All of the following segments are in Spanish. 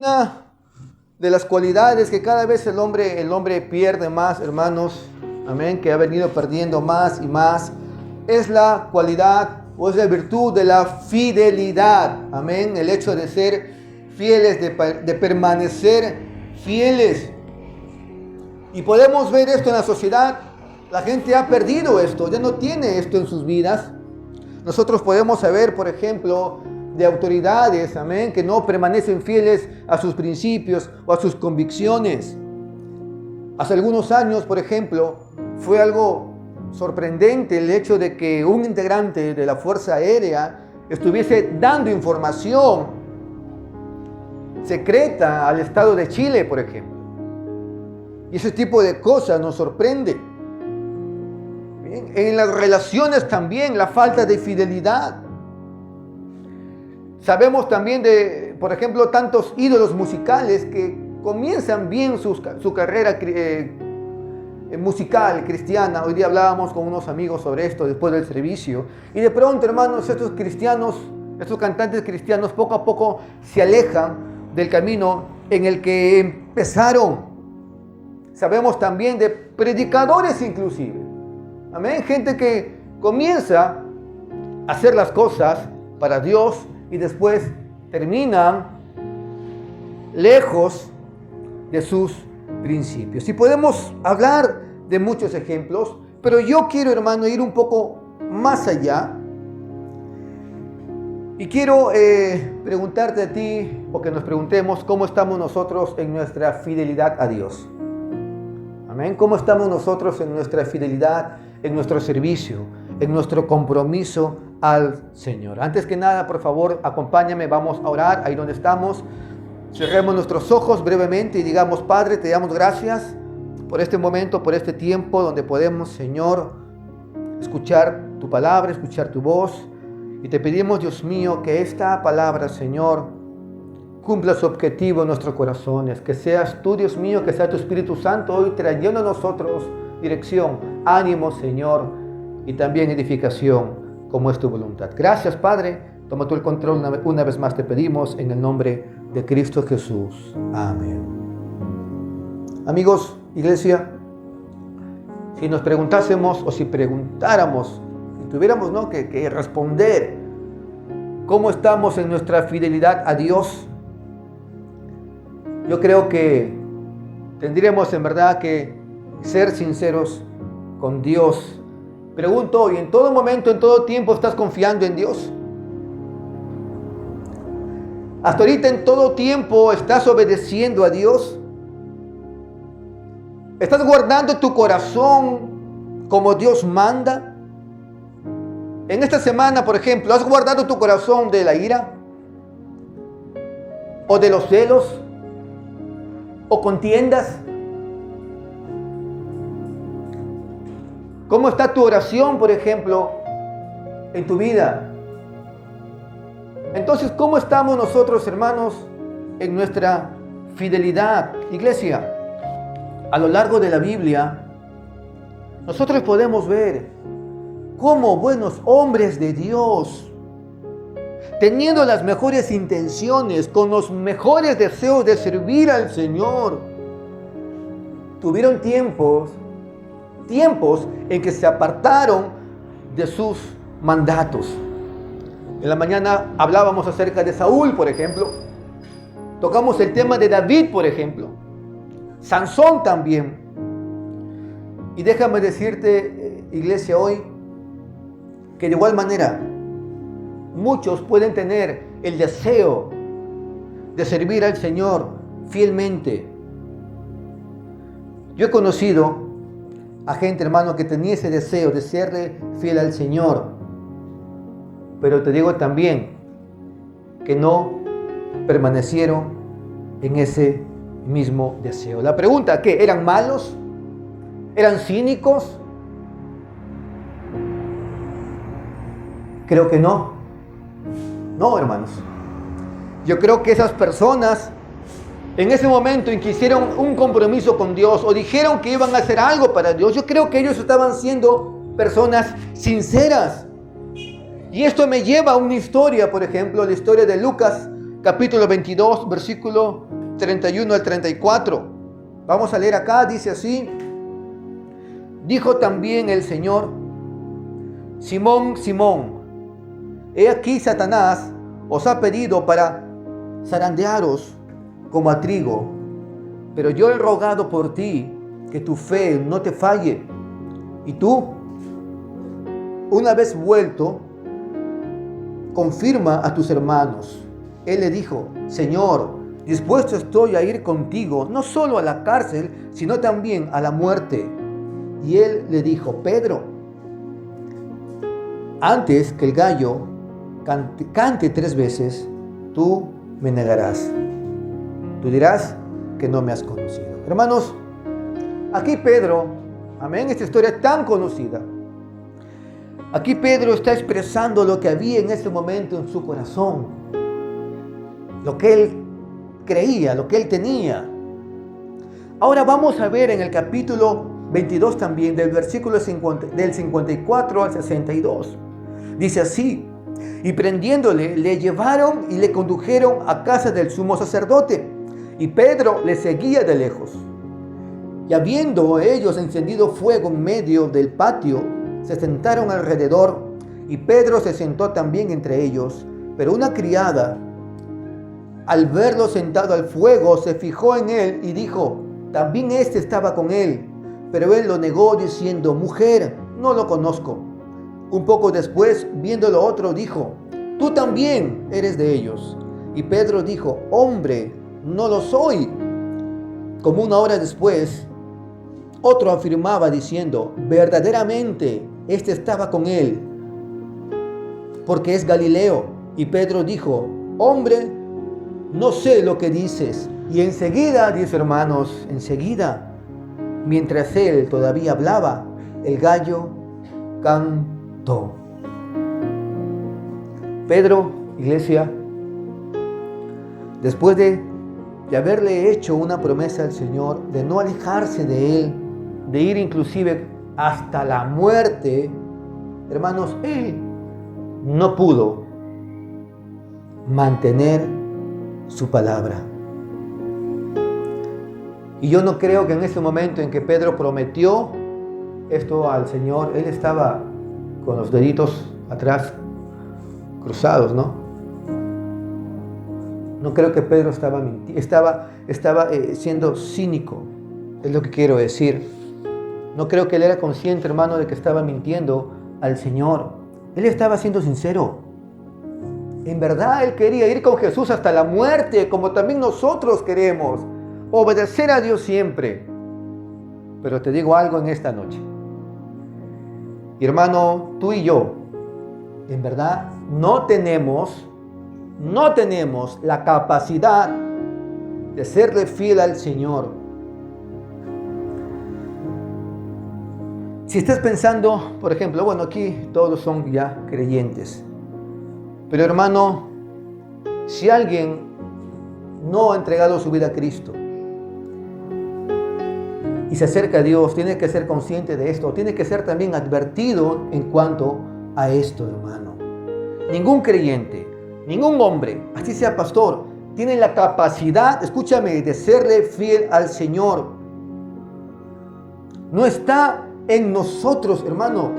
Una de las cualidades que cada vez el hombre pierde más, hermanos, amén, que ha venido perdiendo más y más, es la cualidad o es la virtud de la fidelidad, amén, el hecho de ser fieles, de permanecer fieles. Y podemos ver esto en la sociedad. La gente ha perdido esto, ya no tiene esto en sus vidas. Nosotros podemos saber, por ejemplo, de autoridades, amén, que no permanecen fieles a sus principios o a sus convicciones. Hace algunos años, por ejemplo, fue algo sorprendente el hecho de que un integrante de la Fuerza Aérea estuviese dando información secreta al Estado de Chile, por ejemplo. Y ese tipo de cosas nos sorprende. Bien, en las relaciones también, la falta de fidelidad. Sabemos también de, por ejemplo, tantos ídolos musicales que comienzan bien su carrera musical, cristiana. Hoy día hablábamos con unos amigos sobre esto después del servicio. Y de pronto, hermanos, estos cristianos, estos cantantes cristianos, poco a poco se alejan del camino en el que empezaron. Sabemos también de predicadores inclusive. Amén. Gente que comienza a hacer las cosas para Dios y después terminan lejos de sus principios. Y podemos hablar de muchos ejemplos, pero yo quiero, hermano, ir un poco más allá. Y quiero preguntarte a ti, o que nos preguntemos, ¿cómo estamos nosotros en nuestra fidelidad a Dios? Amén. ¿Cómo estamos nosotros en nuestra fidelidad, en nuestro servicio, en nuestro compromiso al Señor? Antes que nada, por favor, acompáñame, vamos a orar ahí donde estamos. Cerremos nuestros ojos brevemente y digamos: Padre, te damos gracias por este momento, por este tiempo donde podemos, Señor, escuchar tu palabra, escuchar tu voz. Y te pedimos, Dios mío, que esta palabra, Señor, cumpla su objetivo en nuestros corazones. Que seas tú, Dios mío, que sea tu Espíritu Santo hoy trayendo a nosotros dirección, ánimo, Señor, y también edificación, como es tu voluntad. Gracias, Padre. Toma tú el control una vez más, te pedimos en el nombre de Cristo Jesús. Amén. Amigos, iglesia, si nos preguntásemos o si preguntáramos, si tuviéramos que responder cómo estamos en nuestra fidelidad a Dios, yo creo que tendríamos en verdad que ser sinceros con Dios. Pregunto hoy, ¿en todo momento, en todo tiempo estás confiando en Dios? ¿Hasta ahorita en todo tiempo estás obedeciendo a Dios? ¿Estás guardando tu corazón como Dios manda? En esta semana, por ejemplo, ¿has guardado tu corazón de la ira? ¿O de los celos? ¿O contiendas? ¿Cómo está tu oración, por ejemplo, en tu vida? Entonces, ¿cómo estamos nosotros, hermanos, en nuestra fidelidad? Iglesia, a lo largo de la Biblia, nosotros podemos ver cómo buenos hombres de Dios, teniendo las mejores intenciones, con los mejores deseos de servir al Señor, tuvieron tiempos en que se apartaron de sus mandatos. En la mañana hablábamos acerca de Saúl, por ejemplo. Tocamos el tema de David, por ejemplo. Sansón también. Y déjame decirte, iglesia, hoy, que de igual manera, muchos pueden tener el deseo de servir al Señor fielmente. Yo he conocido a gente, hermano, que tenía ese deseo de serle fiel al Señor. Pero te digo también que no permanecieron en ese mismo deseo. La pregunta, ¿qué? ¿Eran malos? ¿Eran cínicos? Creo que no. No, hermanos. Yo creo que esas personas, en ese momento en que hicieron un compromiso con Dios o dijeron que iban a hacer algo para Dios, yo creo que ellos estaban siendo personas sinceras. Y esto me lleva a una historia, por ejemplo, la historia de Lucas, capítulo 22, versículo 31 al 34. Vamos a leer acá, dice así: dijo también el Señor: Simón, Simón, he aquí Satanás os ha pedido para zarandearos como a trigo, pero yo he rogado por ti que tu fe no te falle, y tú, una vez vuelto, confirma a tus hermanos. Él le dijo: Señor, dispuesto estoy a ir contigo, no solo a la cárcel, sino también a la muerte. Y él le dijo: Pedro, antes que el gallo cante 3 veces, tú me negarás. Tú dirás que no me has conocido. Hermanos, aquí Pedro, amén, esta historia es tan conocida. Aquí Pedro está expresando lo que había en ese momento en su corazón, lo que él creía, lo que él tenía. Ahora vamos a ver en el capítulo 22 también, del versículo 54 al 62. Dice así: y prendiéndole, le llevaron y le condujeron a casa del sumo sacerdote, y Pedro le seguía de lejos. Y habiendo ellos encendido fuego en medio del patio, se sentaron alrededor, y Pedro se sentó también entre ellos. Pero una criada, al verlo sentado al fuego, se fijó en él y dijo: también éste estaba con él. Pero él lo negó diciendo: mujer, no lo conozco. Un poco después, viéndolo otro, dijo: tú también eres de ellos. Y Pedro dijo: hombre, no lo soy. Como 1 hora después, otro afirmaba diciendo: verdaderamente, este estaba con él, porque es Galileo. Y Pedro dijo: hombre, no sé lo que dices. Y enseguida, dice, hermanos, enseguida, mientras él todavía hablaba, el gallo cantó. Pedro, iglesia, después de haberle hecho una promesa al Señor, de no alejarse de él, de ir inclusive hasta la muerte, hermanos, él no pudo mantener su palabra. Y yo no creo que en ese momento en que Pedro prometió esto al Señor, él estaba con los deditos atrás cruzados, ¿no? No creo que Pedro estaba siendo cínico, es lo que quiero decir. No creo que él era consciente, hermano, de que estaba mintiendo al Señor. Él estaba siendo sincero. En verdad, él quería ir con Jesús hasta la muerte, como también nosotros queremos. Obedecer a Dios siempre. Pero te digo algo en esta noche. Y hermano, tú y yo, en verdad, no tenemos la capacidad de serle fiel al Señor. Si estás pensando, por ejemplo, bueno, aquí todos son ya creyentes. Pero hermano, si alguien no ha entregado su vida a Cristo y se acerca a Dios, tiene que ser consciente de esto, tiene que ser también advertido en cuanto a esto, hermano. Ningún creyente, ningún hombre, así sea pastor, tiene la capacidad, escúchame, de serle fiel al Señor. No está en nosotros, hermano.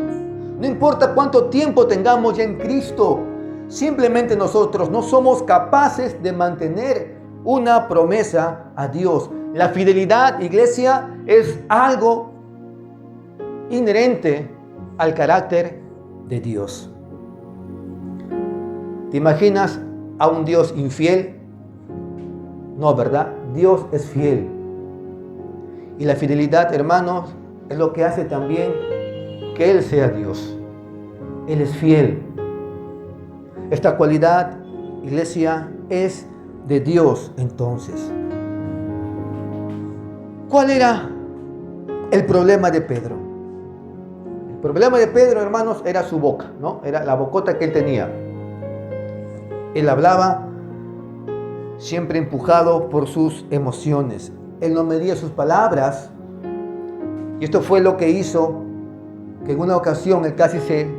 No importa cuánto tiempo tengamos ya en Cristo, simplemente nosotros no somos capaces de mantener una promesa a Dios. La fidelidad, iglesia, es algo inherente al carácter de Dios. ¿Te imaginas a un Dios infiel? No, ¿verdad? Dios es fiel. Y la fidelidad, hermanos, es lo que hace también que Él sea Dios. Él es fiel. Esta cualidad, iglesia, es de Dios entonces. ¿Cuál era el problema de Pedro? El problema de Pedro, hermanos, era su boca, ¿no? Era la bocota que él tenía. Él hablaba siempre empujado por sus emociones. Él no medía sus palabras. Y esto fue lo que hizo que en una ocasión él casi se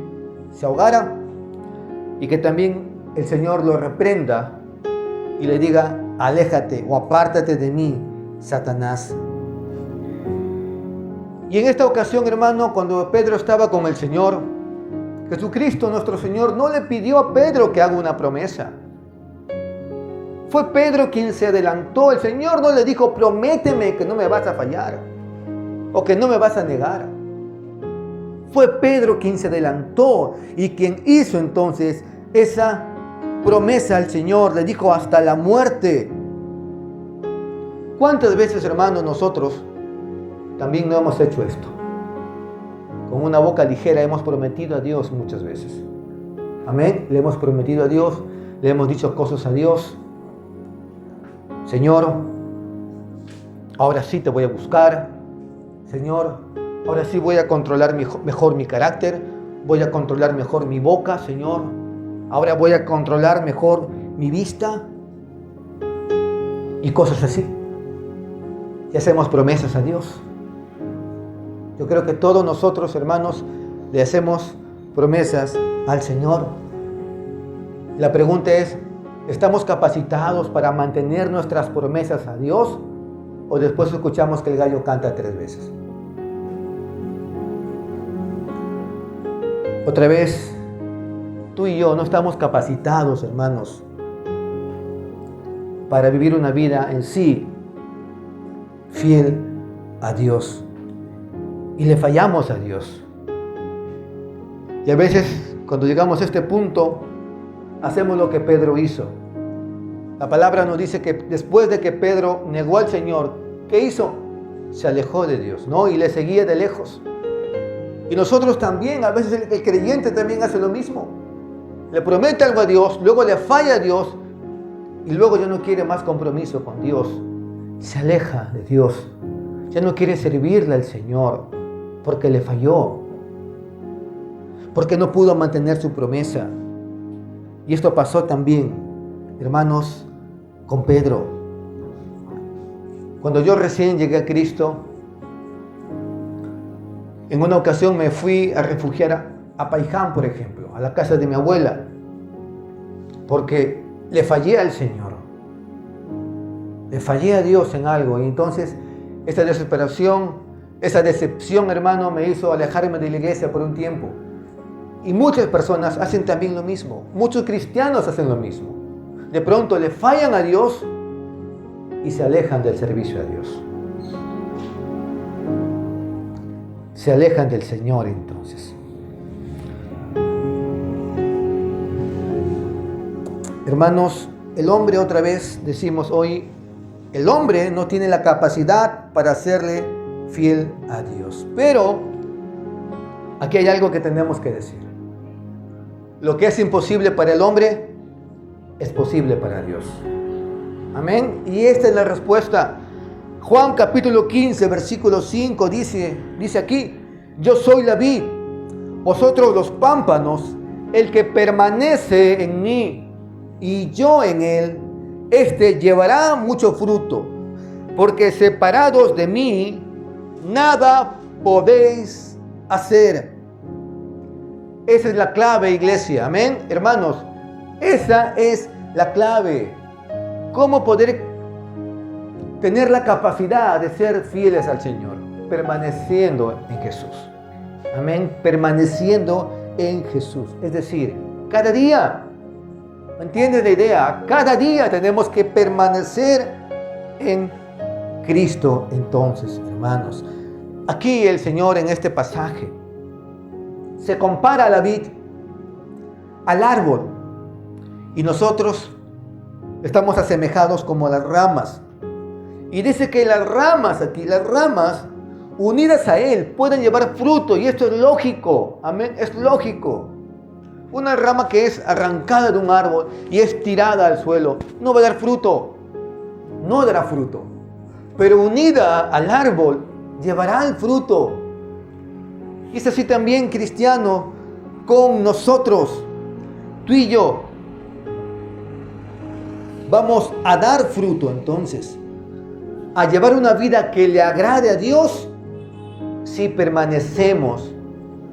ahogara, y que también el Señor lo reprenda y le diga: aléjate o apártate de mí, Satanás. Y en esta ocasión, hermano, cuando Pedro estaba con el Señor, Jesucristo nuestro Señor no le pidió a Pedro que haga una promesa. Fue Pedro quien se adelantó. El Señor no le dijo, prométeme que no me vas a fallar o que no me vas a negar. Fue Pedro quien se adelantó y quien hizo entonces esa promesa al Señor. Le dijo hasta la muerte. ¿Cuántas veces, hermanos, nosotros también no hemos hecho esto? Con una boca ligera hemos prometido a Dios muchas veces. Amén. Le hemos prometido a Dios, le hemos dicho cosas a Dios. Señor, ahora sí te voy a buscar. Señor, ahora sí voy a controlar mejor mi carácter. Voy a controlar mejor mi boca, Señor. Ahora voy a controlar mejor mi vista. Y cosas así. Y hacemos promesas a Dios. Yo creo que todos nosotros, hermanos, le hacemos promesas al Señor. La pregunta es, ¿estamos capacitados para mantener nuestras promesas a Dios? ¿O después escuchamos que el gallo canta 3 veces? Otra vez, tú y yo no estamos capacitados, hermanos, para vivir una vida en sí fiel a Dios. Y le fallamos a Dios. Y a veces, cuando llegamos a este punto, hacemos lo que Pedro hizo. La palabra nos dice que después de que Pedro negó al Señor, ¿qué hizo? Se alejó de Dios, ¿no? Y le seguía de lejos. Y nosotros también, a veces el creyente también hace lo mismo. Le promete algo a Dios, luego le falla a Dios, y luego ya no quiere más compromiso con Dios. Se aleja de Dios. Ya no quiere servirle al Señor, porque le falló. Porque no pudo mantener su promesa. Y esto pasó también, hermanos, con Pedro. Cuando yo recién llegué a Cristo, en una ocasión me fui a refugiar a Paiján, por ejemplo, a la casa de mi abuela, porque le fallé al Señor. Le fallé a Dios en algo. Y entonces esa desesperación, esa decepción, hermano, me hizo alejarme de la iglesia por un tiempo. Y muchas personas hacen también lo mismo. Muchos cristianos hacen lo mismo. De pronto le fallan a Dios y se alejan del servicio a Dios. Se alejan del Señor entonces. Hermanos, el hombre, otra vez decimos hoy, el hombre no tiene la capacidad para serle fiel a Dios. Pero aquí hay algo que tenemos que decir. Lo que es imposible para el hombre es posible para Dios. Amén. Y esta es la respuesta. Juan capítulo 15, versículo 5 dice aquí: yo soy la vid, vosotros los pámpanos. El que permanece en mí y yo en él, este llevará mucho fruto, porque separados de mí nada podéis hacer. Esa es la clave, iglesia. Amén, hermanos. Esa es la clave. ¿Cómo poder tener la capacidad de ser fieles al Señor? Permaneciendo en Jesús. Amén. Permaneciendo en Jesús. Es decir, cada día. ¿Entiendes la idea? Cada día tenemos que permanecer en Cristo. Entonces, hermanos, aquí el Señor en este pasaje se compara a la vid, al árbol, y nosotros estamos asemejados como las ramas. Y dice que las ramas aquí, las ramas unidas a Él pueden llevar fruto, y esto es lógico. Amén, es lógico. Una rama que es arrancada de un árbol y es tirada al suelo no va a dar fruto, no dará fruto. Pero unida al árbol llevará el fruto. Y es así también, cristiano, con nosotros. Tú y yo vamos a dar fruto entonces, a llevar una vida que le agrade a Dios si permanecemos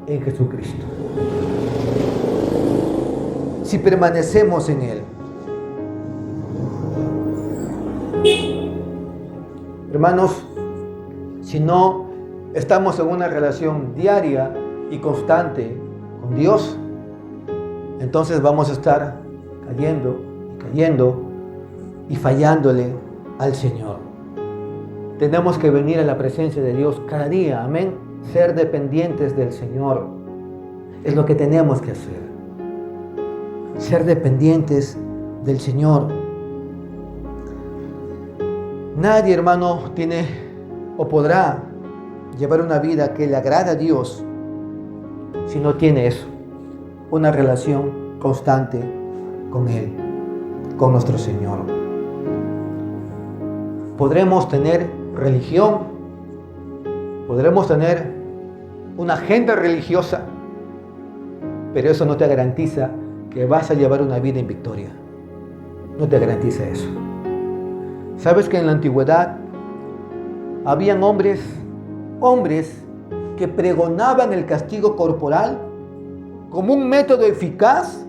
en Jesucristo. Si permanecemos en Él. Hermanos, si no estamos en una relación diaria y constante con Dios, entonces vamos a estar cayendo y fallándole al Señor. Tenemos que venir a la presencia de Dios cada día, amén. Ser dependientes del Señor es lo que tenemos que hacer. Ser dependientes del Señor. Nadie, hermano, tiene o podrá llevar una vida que le agrada a Dios si no tiene eso, una relación constante con Él, con nuestro Señor. Podremos tener religión, podremos tener una agenda religiosa, pero eso no te garantiza que vas a llevar una vida en victoria. No te garantiza eso. ¿Sabes que en la antigüedad habían hombres que pregonaban el castigo corporal como un método eficaz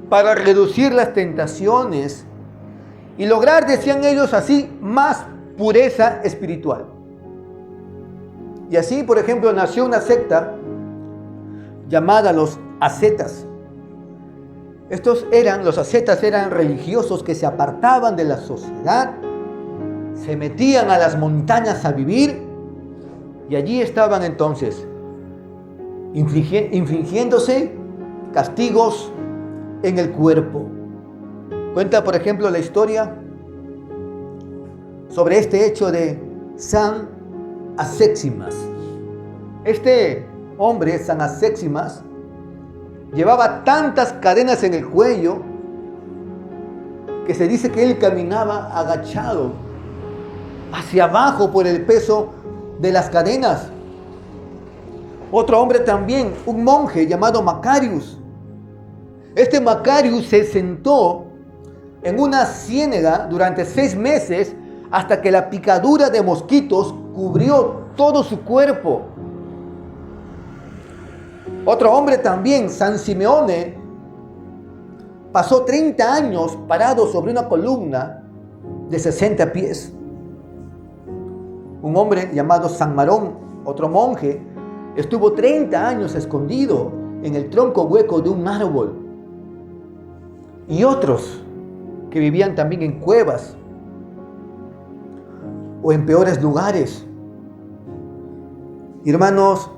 para reducir las tentaciones y lograr, decían ellos así, más pureza espiritual? Y así, por ejemplo, nació una secta llamada los ascetas. Los ascetas eran religiosos que se apartaban de la sociedad, se metían a las montañas a vivir y allí estaban entonces infligiéndose castigos en el cuerpo. Cuenta, por ejemplo, la historia sobre este hecho de San Aséximas. Este hombre, San Aséximas, llevaba tantas cadenas en el cuello que se dice que él caminaba agachado hacia abajo por el peso de las cadenas. Otro hombre también, un monje llamado Macarius. Este Macarius se sentó en una ciénaga durante 6 meses hasta que la picadura de mosquitos cubrió todo su cuerpo. Otro hombre también, San Simeone, pasó 30 años parado sobre una columna de 60 pies. Un hombre llamado San Marón, otro monje, estuvo 30 años escondido en el tronco hueco de un árbol. Y otros que vivían también en cuevas o en peores lugares. Hermanos,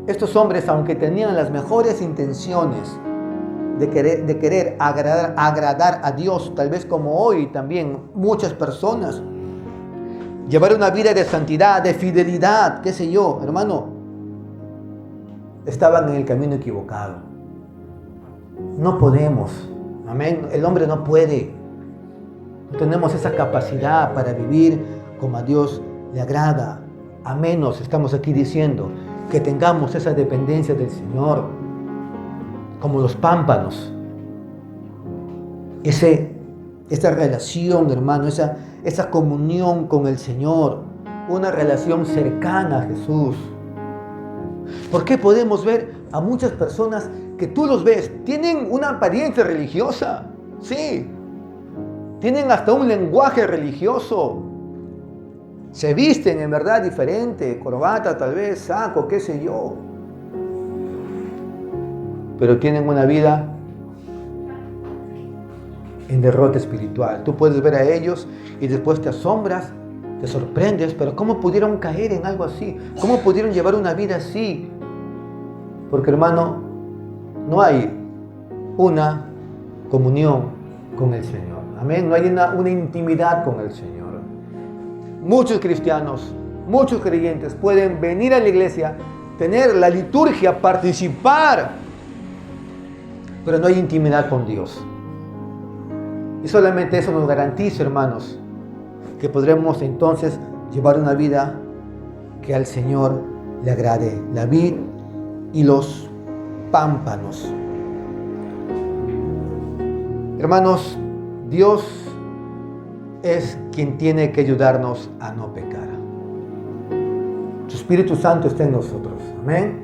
estos hombres, aunque tenían las mejores intenciones de querer agradar a Dios, tal vez como hoy también muchas personas, llevar una vida de santidad, de fidelidad, qué sé yo, hermano, estaban en el camino equivocado. No podemos, amén, el hombre no puede. No tenemos esa capacidad para vivir como a Dios le agrada, a menos, estamos aquí diciendo, que tengamos esa dependencia del Señor, como los pámpanos. Esa relación, hermano, esa comunión con el Señor, una relación cercana a Jesús. ¿Por qué podemos ver a muchas personas que tú los ves, tienen una apariencia religiosa? Sí, tienen hasta un lenguaje religioso. Se visten en verdad diferente, corbata tal vez, saco, qué sé yo. Pero tienen una vida en derrota espiritual. Tú puedes ver a ellos y después te asombras, te sorprendes, pero ¿cómo pudieron caer en algo así? ¿Cómo pudieron llevar una vida así? Porque, hermano, no hay una comunión con el Señor. Amén. No hay una intimidad con el Señor. Muchos cristianos, muchos creyentes pueden venir a la iglesia, tener la liturgia, participar, pero no hay intimidad con Dios. Y solamente eso nos garantiza, hermanos, que podremos entonces llevar una vida que al Señor le agrade. La vid y los pámpanos. Hermanos, Dios es quien tiene que ayudarnos a no pecar. Su Espíritu Santo está en nosotros. Amén.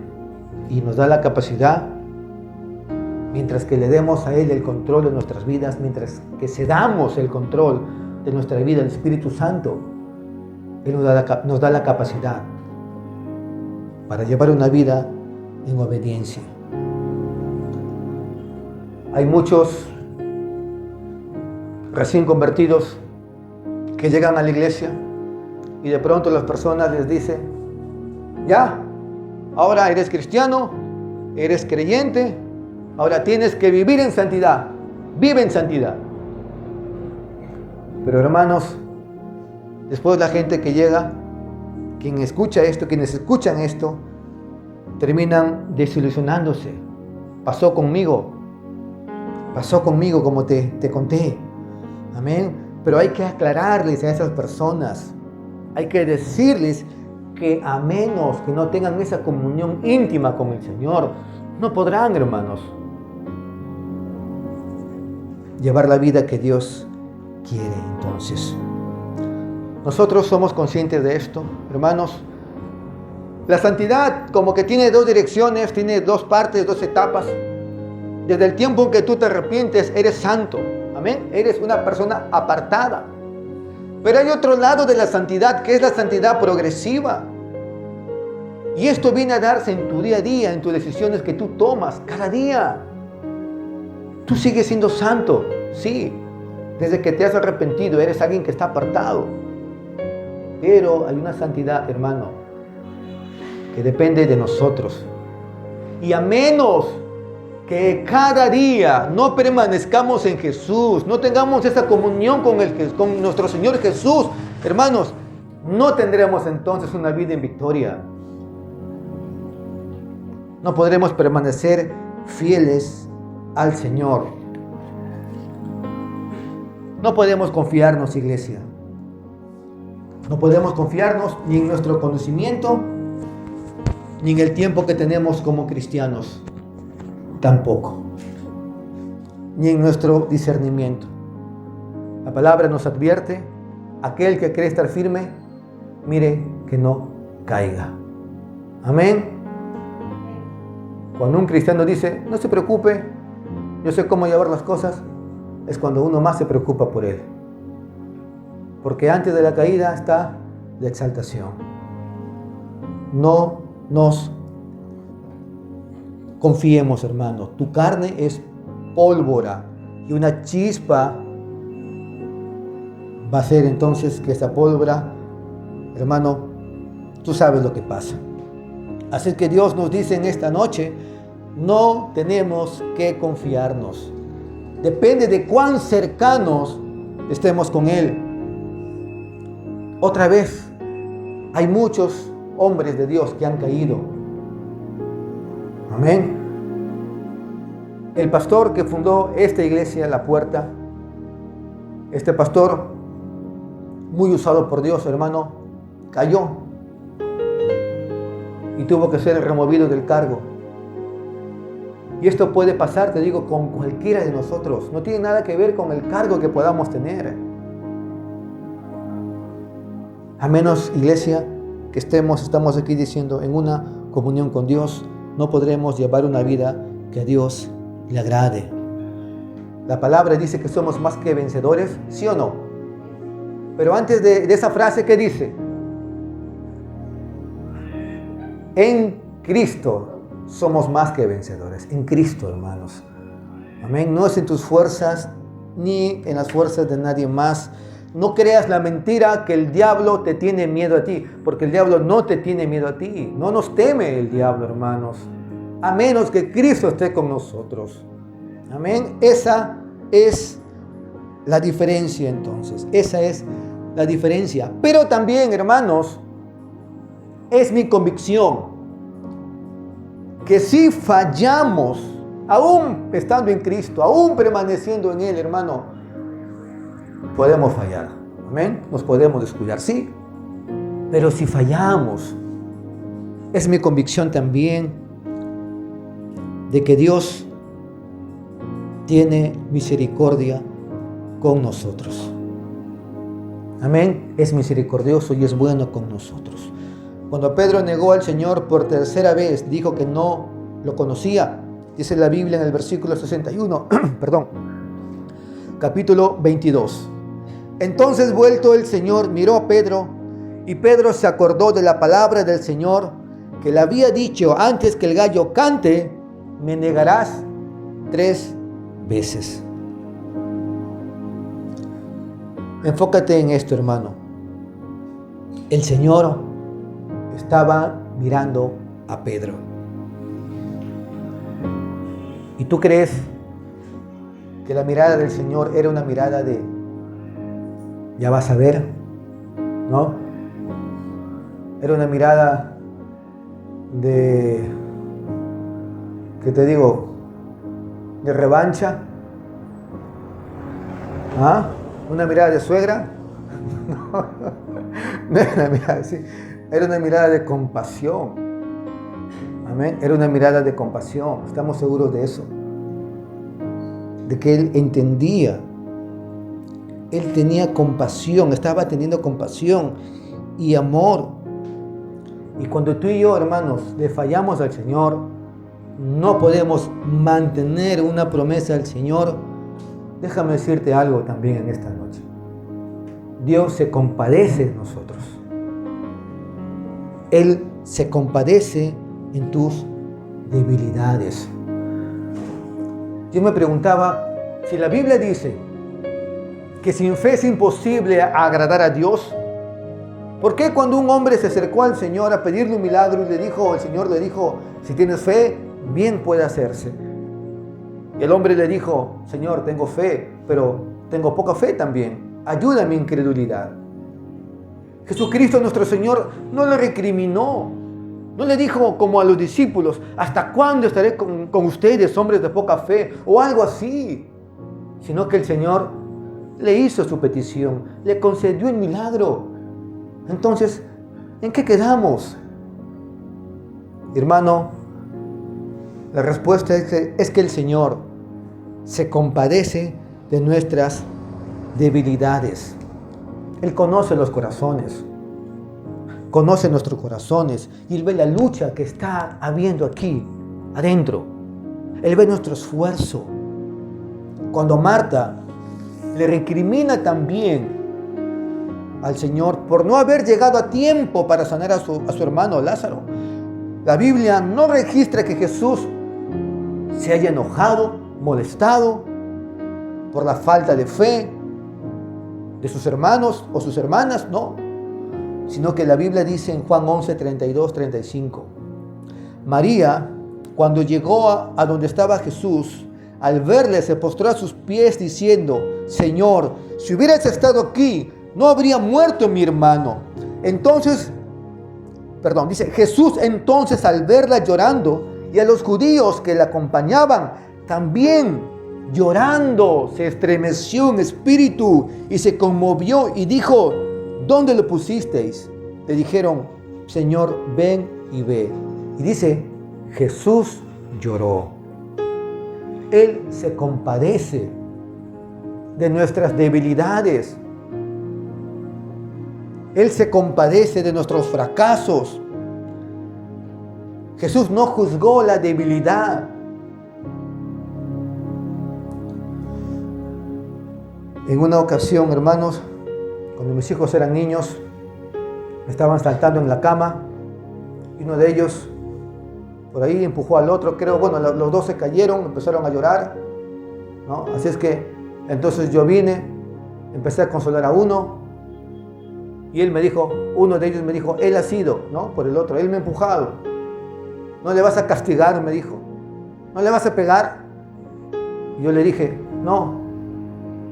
Y nos da la capacidad, mientras que le demos a Él el control de nuestras vidas, mientras que cedamos el control de nuestra vida al Espíritu Santo, Él nos da la capacidad para llevar una vida en obediencia. Hay muchos recién convertidos que llegan a la iglesia y de pronto las personas les dicen: ya, ahora eres cristiano, eres creyente, ahora tienes que vivir en santidad, vive en santidad. Pero hermanos, después la gente que llega, quienes escuchan esto, terminan desilusionándose. Pasó conmigo como te conté. Amén. Pero hay que aclararles a esas personas, hay que decirles que a menos que no tengan esa comunión íntima con el Señor, no podrán, hermanos, llevar la vida que Dios quiere. Entonces, nosotros somos conscientes de esto, hermanos. La santidad como que tiene dos direcciones, tiene dos partes, dos etapas. Desde el tiempo en que tú te arrepientes, eres santo. Amén. Eres una persona apartada. Pero hay otro lado de la santidad, que es la santidad progresiva. Y esto viene a darse en tu día a día, en tus decisiones que tú tomas cada día. Tú sigues siendo santo, sí. Desde que te has arrepentido, eres alguien que está apartado. Pero hay una santidad, hermano, que depende de nosotros. Y a menos que cada día no permanezcamos en Jesús, no tengamos esa comunión con nuestro Señor Jesús, hermanos, no tendremos entonces una vida en victoria. No podremos permanecer fieles al Señor. No podemos confiarnos, iglesia. No podemos confiarnos ni en nuestro conocimiento, ni en el tiempo que tenemos como cristianos. Tampoco. Ni en nuestro discernimiento. La palabra nos advierte: aquel que cree estar firme, mire que no caiga. Amén. Cuando un cristiano dice: no se preocupe, yo sé cómo llevar las cosas, es cuando uno más se preocupa por él. Porque antes de la caída está la exaltación. No nos confiemos, hermano. Tu carne es pólvora y una chispa va a hacer entonces que esa pólvora, hermano, tú sabes lo que pasa. Así que Dios nos dice en esta noche: no tenemos que confiarnos. Depende de cuán cercanos estemos con Él. Otra vez, hay muchos hombres de Dios que han caído. Amén. El pastor que fundó esta iglesia, La Puerta, este pastor, muy usado por Dios, hermano, cayó y tuvo que ser removido del cargo. Y esto puede pasar, te digo, con cualquiera de nosotros. No tiene nada que ver con el cargo que podamos tener. A menos, iglesia, que estamos aquí diciendo, en una comunión con Dios, no podremos llevar una vida que a Dios le agrade. La palabra dice que somos más que vencedores, ¿sí o no? Pero antes de esa frase, ¿qué dice? En Cristo somos más que vencedores. En Cristo, hermanos. Amén. No es en tus fuerzas ni en las fuerzas de nadie más. No creas la mentira que el diablo te tiene miedo a ti, porque el diablo no te tiene miedo a ti. No nos teme el diablo, hermanos, a menos que Cristo esté con nosotros. Amén. Esa es la diferencia, entonces. Esa es la diferencia. Pero también, hermanos, es mi convicción que si fallamos, aún estando en Cristo, aún permaneciendo en Él, hermano, podemos fallar. Amén. Nos podemos descuidar, sí. Pero si fallamos, es mi convicción también de que Dios tiene misericordia con nosotros. Amén. Es misericordioso y es bueno con nosotros. Cuando Pedro negó al Señor por tercera vez, dijo que no lo conocía. Dice la Biblia en el versículo 61, capítulo 22. Entonces, vuelto el Señor, miró a Pedro Y Pedro se acordó de la palabra del Señor que le había dicho: antes que el gallo cante, me negarás 3 veces. Enfócate en esto, hermano. El Señor estaba mirando a Pedro. ¿Y tú crees que la mirada del Señor era una mirada de ya vas a ver? ¿No? Era una mirada de, ¿qué te digo? De revancha. ¿Ah? ¿Una mirada de suegra? No era una mirada así. Era una mirada de compasión. Amén. Era una mirada de compasión. Estamos seguros de eso. De que Él entendía. Él tenía compasión. Estaba teniendo compasión y amor. Y cuando tú y yo, hermanos, le fallamos al Señor, no podemos mantener una promesa al Señor. Déjame decirte algo también en esta noche. Dios se compadece de nosotros. Él se compadece en tus debilidades. Yo me preguntaba, si la Biblia dice que sin fe es imposible agradar a Dios, ¿por qué cuando un hombre se acercó al Señor a pedirle un milagro y el Señor le dijo: si tienes fe, bien puede hacerse? Y el hombre le dijo: Señor, tengo fe, pero tengo poca fe también. Ayuda a mi incredulidad. Jesucristo nuestro Señor no le recriminó. No le dijo como a los discípulos: ¿hasta cuándo estaré con ustedes, hombres de poca fe? O algo así. Sino que el Señor le hizo su petición, le concedió el milagro. Entonces, ¿en qué quedamos? Hermano, la respuesta es que el Señor se compadece de nuestras debilidades. Él conoce los corazones, conoce nuestros corazones, y Él ve la lucha que está habiendo aquí, adentro. Él ve nuestro esfuerzo. Cuando Marta le recrimina también al Señor por no haber llegado a tiempo para sanar a su hermano Lázaro, la Biblia no registra que Jesús se haya enojado, molestado por la falta de fe de sus hermanos o sus hermanas, no. Sino que la Biblia dice en Juan 11, 32, 35. María, cuando llegó a donde estaba Jesús, al verle se postró a sus pies diciendo: Señor, si hubieras estado aquí, no habría muerto mi hermano. Dice Jesús entonces, al verla llorando, y a los judíos que la acompañaban también llorando, se estremeció en espíritu y se conmovió y dijo: ¿dónde lo pusisteis? Le dijeron: Señor, ven y ve. Y dice: Jesús lloró. Él se compadece de nuestras debilidades. Él se compadece de nuestros fracasos. Jesús no juzgó la debilidad. En una ocasión, hermanos, cuando mis hijos eran niños, estaban saltando en la cama y uno de ellos por ahí empujó al otro. Los dos se cayeron, empezaron a llorar, ¿no? Así es que entonces yo vine, empecé a consolar a uno y uno de ellos me dijo: él ha sido, ¿no? Por el otro, él me ha empujado. No le vas a castigar, me dijo. No le vas a pegar. Y yo le dije: no,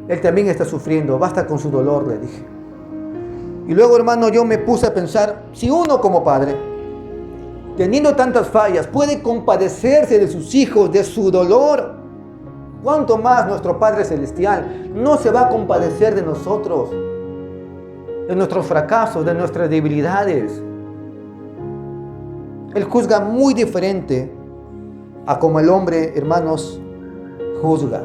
él también está sufriendo, basta con su dolor, le dije. Y luego, hermano, yo me puse a pensar, si uno como padre, teniendo tantas fallas, puede compadecerse de sus hijos, de su dolor, ¿cuánto más nuestro Padre Celestial no se va a compadecer de nosotros, de nuestros fracasos, de nuestras debilidades? Él juzga muy diferente a como el hombre, hermanos, juzga.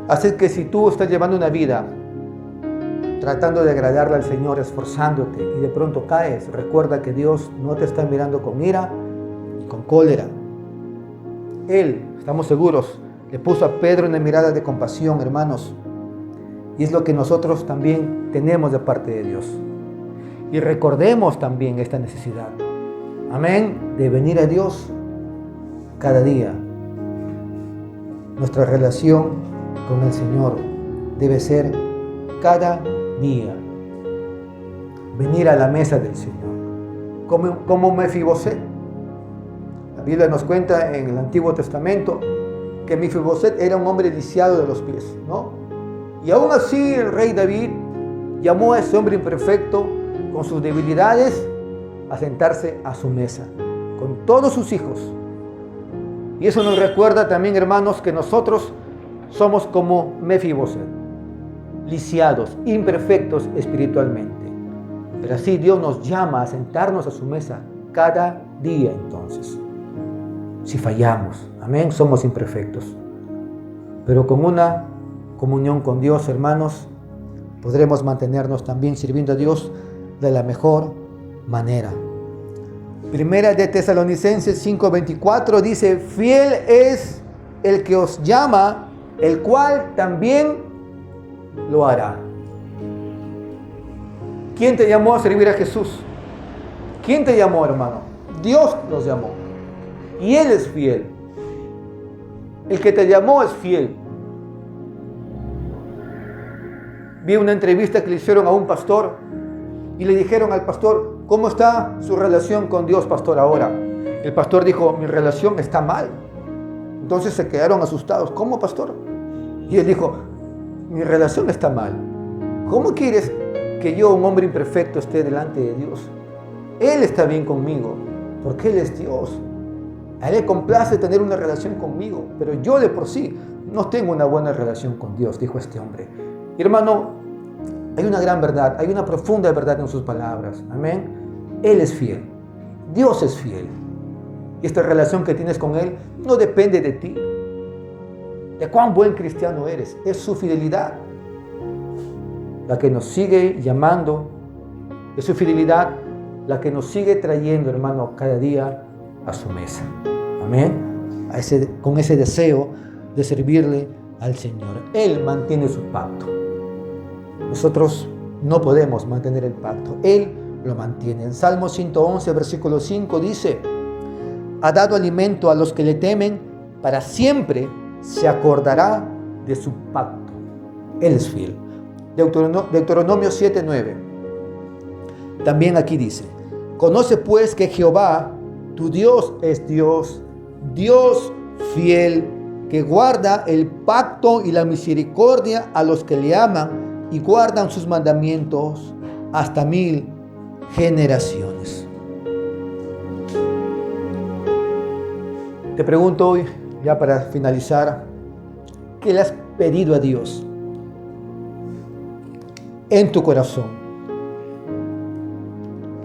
Así que si tú estás llevando una vida tratando de agradarle al Señor, esforzándote, y de pronto caes, recuerda que Dios no te está mirando con ira y con cólera. Él, estamos seguros, le puso a Pedro una mirada de compasión, hermanos. Y es lo que nosotros también tenemos de parte de Dios. Y recordemos también esta necesidad. Amén. De venir a Dios cada día. Nuestra relación con el Señor debe ser cada día. Venir a la mesa del Señor. Como Mefiboset. La Biblia nos cuenta en el Antiguo Testamento que Mefiboset era un hombre lisiado de los pies, ¿no? Y aún así el rey David llamó a ese hombre imperfecto con sus debilidades a sentarse a su mesa con todos sus hijos. Y eso nos recuerda también, hermanos, que nosotros somos como Mefiboset, lisiados, imperfectos espiritualmente. Pero así Dios nos llama a sentarnos a su mesa cada día entonces. Si fallamos, amén, somos imperfectos. Pero con una comunión con Dios, hermanos, podremos mantenernos también sirviendo a Dios de la mejor manera. Primera de Tesalonicenses 5:24 dice: fiel es el que os llama, el cual también lo hará. ¿Quién te llamó a servir a Jesús? ¿Quién te llamó, hermano? Dios nos llamó. Y Él es fiel. El que te llamó es fiel. Vi una entrevista que le hicieron a un pastor y le dijeron al pastor: ¿cómo está su relación con Dios, pastor, ahora? El pastor dijo: mi relación está mal. Entonces se quedaron asustados. ¿Cómo, pastor? Y él dijo: mi relación está mal. ¿Cómo quieres que yo, un hombre imperfecto, esté delante de Dios? Él está bien conmigo, porque Él es Dios. A Él le complace tener una relación conmigo, pero yo de por sí no tengo una buena relación con Dios, dijo este hombre. Y hermano, hay una gran verdad, hay una profunda verdad en sus palabras. Amén. Él es fiel. Dios es fiel. Y esta relación que tienes con Él no depende de ti, de cuán buen cristiano eres. Es su fidelidad la que nos sigue llamando. Es su fidelidad la que nos sigue trayendo, hermano, cada día a su mesa. Amén. Con ese deseo de servirle al Señor. Él mantiene su pacto. Nosotros no podemos mantener el pacto. Él lo mantiene. En Salmo 111, versículo 5 dice: ha dado alimento a los que le temen, para siempre se acordará de su pacto. Él es fiel. Deuteronomio 7:9. También aquí dice: conoce pues que Jehová, tu Dios, es Dios, Dios fiel, que guarda el pacto y la misericordia a los que le aman y guardan sus mandamientos hasta 1000 generaciones. Te pregunto hoy, ya para finalizar, ¿qué le has pedido a Dios en tu corazón?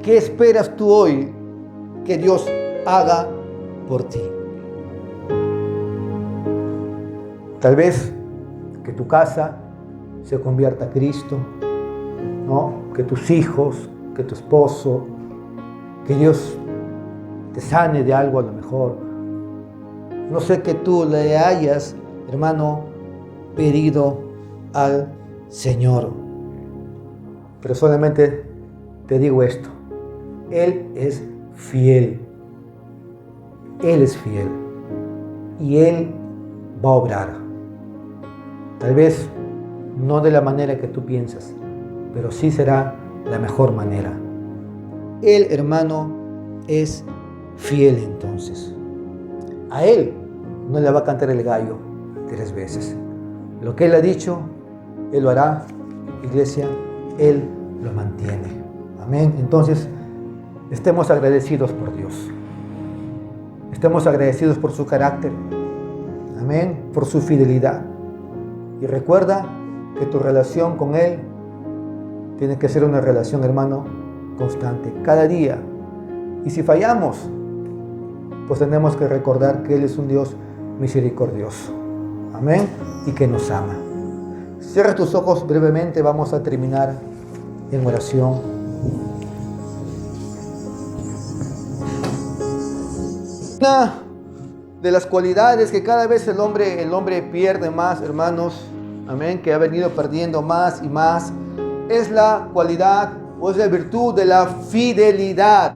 ¿Qué esperas tú hoy que Dios haga por ti? Tal vez que tu casa se convierta a Cristo, ¿no? Que tus hijos, que tu esposo, que Dios te sane de algo a lo mejor. No sé que tú le hayas, hermano, pedido al Señor. Pero solamente te digo esto: Él es fiel. Él es fiel. Y Él va a obrar. Tal vez no de la manera que tú piensas, pero sí será la mejor manera. Él, hermano, es fiel entonces. A Él no le va a cantar el gallo 3 veces. Lo que Él ha dicho, Él lo hará. Iglesia, Él lo mantiene. Amén. Entonces, estemos agradecidos por Dios. Estemos agradecidos por su carácter. Amén. Por su fidelidad. Y recuerda que tu relación con Él tiene que ser una relación, hermano, constante, cada día. Y si fallamos, pues tenemos que recordar que Él es un Dios misericordioso. Amén. Y que nos ama. Cierra tus ojos brevemente, vamos a terminar en oración. Una de las cualidades que cada vez el hombre pierde más, hermanos, amén, que ha venido perdiendo más y más, es la cualidad o es la virtud de la fidelidad.